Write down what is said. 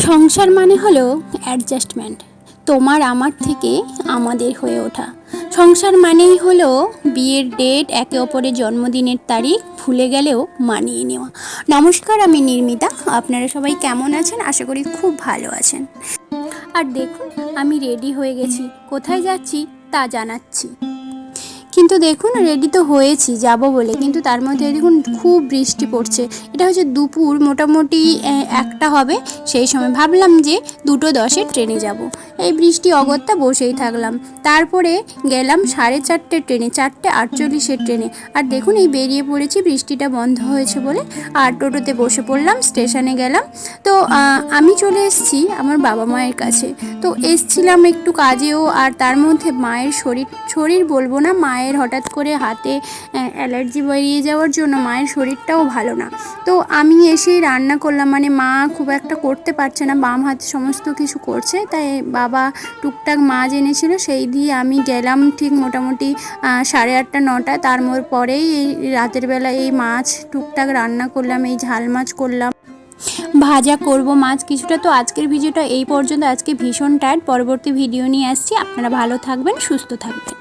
সংসার মানে হলো অ্যাডজাস্টমেন্ট, তোমার আমার থেকে আমাদের হয়ে ওঠা। সংসার মানেই হলো বিয়ের ডেট, একে অপরের জন্মদিনের তারিখ ভুলে গেলেও মানিয়ে নেওয়া। নমস্কার, আমি নির্মিতা। আপনারা সবাই কেমন আছেন? আশা করি খুব ভালো আছেন। আর দেখুন, আমি রেডি হয়ে গেছি। কোথায় যাচ্ছি তা জানাচ্ছি। কিন্তু দেখুন, রেডি তো হয়েছি যাব বলে, কিন্তু তার মধ্যে দেখুন খুব বৃষ্টি পড়ছে। এটা হচ্ছে দুপুর মোটামুটি একটা হবে। সেই সময় ভাবলাম যে 2:10-এর ট্রেনে যাব। এই বৃষ্টি অগত্যা বসেই থাকলাম। তারপরে গেলাম 4:30 ট্রেনে, 4:48-এর ট্রেনে। আর দেখুন, এই বেরিয়ে পড়েছি বৃষ্টিটা বন্ধ হয়েছে বলে। আর টোটোতে বসে পড়লাম, স্টেশনে গেলাম। তো আমি চলে এসেছি আমার বাবা মায়ের কাছে। তো এসছিলাম একটু কাজেও, আর তার মধ্যে মায়ের শরীর বলবো না, মায়ের হঠাৎ করে হাতে অ্যালার্জি বেরিয়ে যাওয়ার জন্য মায়ের শরীরটাও ভালো না। তো আমি এসেই রান্না করলাম, মানে মা খুব একটা করতে পারছে না, বাম হাতে সমস্ত কিছু করছে, তাই বাবা টুকটাক মাছ এনেছিল, সেই দিয়ে আমি গেলাম ঠিক মোটামুটি 8:30 9টা। তার পরেই এই রাতের বেলা এই মাছ টুকটাক রান্না করলাম, এই ঝাল মাছ করলাম, ভাজা করব মাছ কিছুটা। তো আজকের ভিডিওটা এই পর্যন্ত। আজকে ভীষণ টায়ার্ড, পরবর্তী ভিডিও নিয়ে আসছি। আপনারা ভালো থাকবেন, সুস্থ থাকবেন।